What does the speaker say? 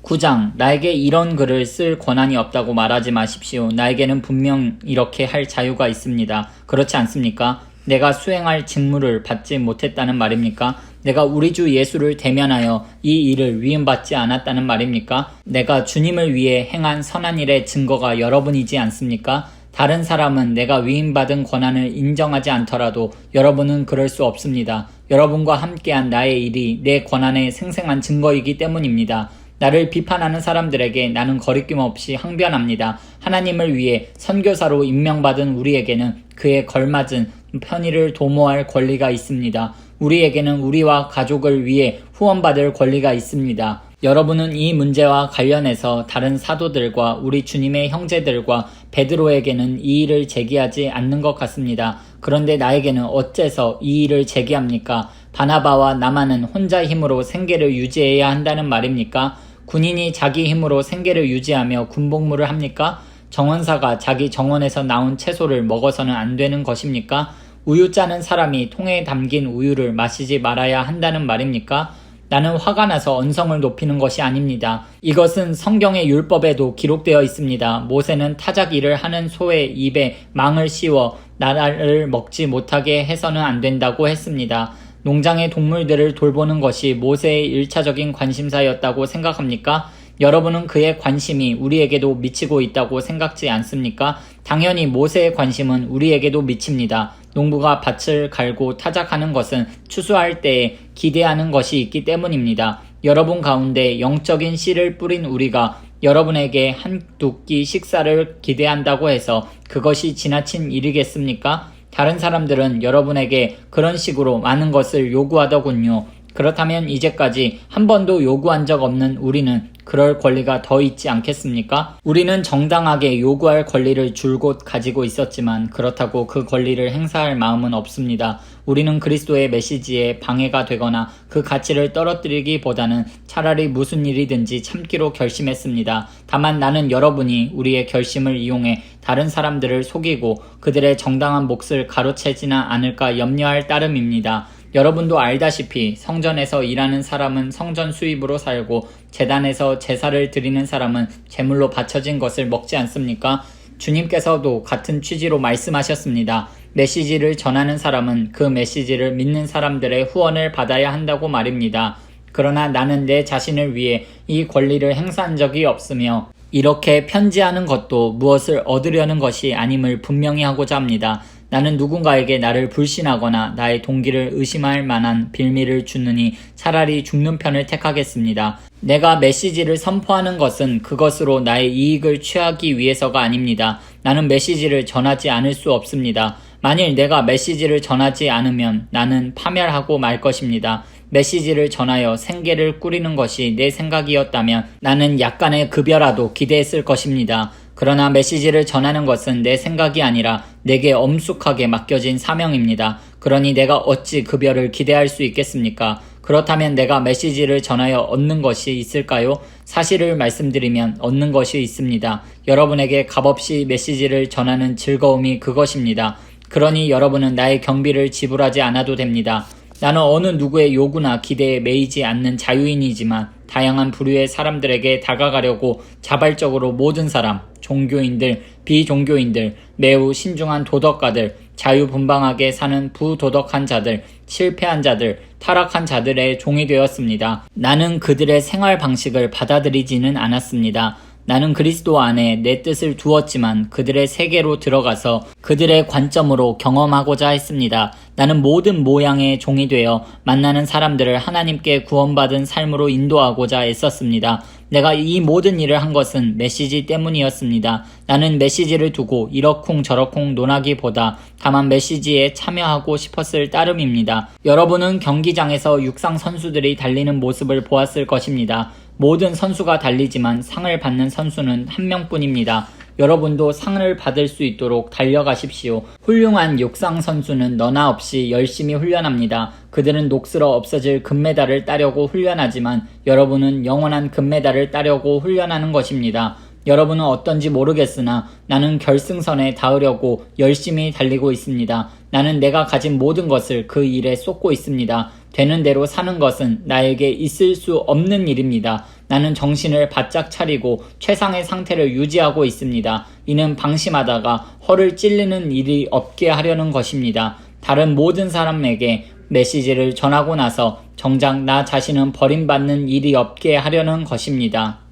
9장 나에게 이런 글을 쓸 권한이 없다고 말하지 마십시오. 나에게는 분명 이렇게 할 자유가 있습니다. 그렇지 않습니까? 내가 수행할 직무를 받지 못했다는 말입니까? 내가 우리 주 예수를 대면하여 이 일을 위임받지 않았다는 말입니까? 내가 주님을 위해 행한 선한 일의 증거가 여러분이지 않습니까? 다른 사람은 내가 위임받은 권한을 인정하지 않더라도 여러분은 그럴 수 없습니다. 여러분과 함께한 나의 일이 내 권한의 생생한 증거이기 때문입니다. 나를 비판하는 사람들에게 나는 거리낌 없이 항변합니다. 하나님을 위해 선교사로 임명받은 우리에게는 그에 걸맞은 편의를 도모할 권리가 있습니다. 우리에게는 우리와 가족을 위해 후원받을 권리가 있습니다. 여러분은 이 문제와 관련해서 다른 사도들과 우리 주님의 형제들과 베드로에게는 이 일을 제기하지 않는 것 같습니다. 그런데 나에게는 어째서 이 일을 제기합니까? 바나바와 나만은 혼자 힘으로 생계를 유지해야 한다는 말입니까? 군인이 자기 힘으로 생계를 유지하며 군복무를 합니까? 정원사가 자기 정원에서 나온 채소를 먹어서는 안 되는 것입니까? 우유 짜는 사람이 통에 담긴 우유를 마시지 말아야 한다는 말입니까? 나는 화가 나서 언성을 높이는 것이 아닙니다. 이것은 성경의 율법에도 기록되어 있습니다. 모세는 타작 일을 하는 소의 입에 망을 씌워 나를 먹지 못하게 해서는 안 된다고 했습니다. 농장의 동물들을 돌보는 것이 모세의 1차적인 관심사였다고 생각합니까? 여러분은 그의 관심이 우리에게도 미치고 있다고 생각지 않습니까? 당연히 모세의 관심은 우리에게도 미칩니다. 농부가 밭을 갈고 타작하는 것은 추수할 때에 기대하는 것이 있기 때문입니다. 여러분 가운데 영적인 씨를 뿌린 우리가 여러분에게 한 두 끼 식사를 기대한다고 해서 그것이 지나친 일이겠습니까? 다른 사람들은 여러분에게 그런 식으로 많은 것을 요구하더군요. 그렇다면 이제까지 한 번도 요구한 적 없는 우리는 그럴 권리가 더 있지 않겠습니까? 우리는 정당하게 요구할 권리를 줄곧 가지고 있었지만 그렇다고 그 권리를 행사할 마음은 없습니다. 우리는 그리스도의 메시지에 방해가 되거나 그 가치를 떨어뜨리기보다는 차라리 무슨 일이든지 참기로 결심했습니다. 다만 나는 여러분이 우리의 결심을 이용해 다른 사람들을 속이고 그들의 정당한 몫을 가로채지는 않을까 염려할 따름입니다. 여러분도 알다시피 성전에서 일하는 사람은 성전 수입으로 살고 제단에서 제사를 드리는 사람은 제물로 바쳐진 것을 먹지 않습니까? 주님께서도 같은 취지로 말씀하셨습니다. 메시지를 전하는 사람은 그 메시지를 믿는 사람들의 후원을 받아야 한다고 말입니다. 그러나 나는 내 자신을 위해 이 권리를 행사한 적이 없으며 이렇게 편지하는 것도 무엇을 얻으려는 것이 아님을 분명히 하고자 합니다. 나는 누군가에게 나를 불신하거나 나의 동기를 의심할 만한 빌미를 주느니 차라리 죽는 편을 택하겠습니다. 내가 메시지를 선포하는 것은 그것으로 나의 이익을 취하기 위해서가 아닙니다. 나는 메시지를 전하지 않을 수 없습니다. 만일 내가 메시지를 전하지 않으면 나는 파멸하고 말 것입니다. 메시지를 전하여 생계를 꾸리는 것이 내 생각이었다면 나는 약간의 급여라도 기대했을 것입니다. 그러나 메시지를 전하는 것은 내 생각이 아니라 내게 엄숙하게 맡겨진 사명입니다. 그러니 내가 어찌 급여를 기대할 수 있겠습니까? 그렇다면 내가 메시지를 전하여 얻는 것이 있을까요? 사실을 말씀드리면 얻는 것이 있습니다. 여러분에게 값없이 메시지를 전하는 즐거움이 그것입니다. 그러니 여러분은 나의 경비를 지불하지 않아도 됩니다. 나는 어느 누구의 요구나 기대에 매이지 않는 자유인이지만 다양한 부류의 사람들에게 다가가려고 자발적으로 모든 사람, 종교인들, 비종교인들, 매우 신중한 도덕가들, 자유분방하게 사는 부도덕한 자들, 실패한 자들, 타락한 자들의 종이 되었습니다. 나는 그들의 생활 방식을 받아들이지는 않았습니다. 나는 그리스도 안에 내 뜻을 두었지만 그들의 세계로 들어가서 그들의 관점으로 경험하고자 했습니다. 나는 모든 모양의 종이 되어 만나는 사람들을 하나님께 구원받은 삶으로 인도하고자 애썼습니다. 내가 이 모든 일을 한 것은 메시지 때문이었습니다. 나는 메시지를 두고 이러쿵저러쿵 논하기보다 다만 메시지에 참여하고 싶었을 따름입니다. 여러분은 경기장에서 육상 선수들이 달리는 모습을 보았을 것입니다. 모든 선수가 달리지만 상을 받는 선수는 한 명뿐입니다. 여러분도 상을 받을 수 있도록 달려가십시오. 훌륭한 육상 선수는 너나 없이 열심히 훈련합니다. 그들은 녹슬어 없어질 금메달을 따려고 훈련하지만 여러분은 영원한 금메달을 따려고 훈련하는 것입니다. 여러분은 어떤지 모르겠으나 나는 결승선에 닿으려고 열심히 달리고 있습니다. 나는 내가 가진 모든 것을 그 일에 쏟고 있습니다. 되는 대로 사는 것은 나에게 있을 수 없는 일입니다. 나는 정신을 바짝 차리고 최상의 상태를 유지하고 있습니다. 이는 방심하다가 허를 찔리는 일이 없게 하려는 것입니다. 다른 모든 사람에게 메시지를 전하고 나서 정작 나 자신은 버림받는 일이 없게 하려는 것입니다.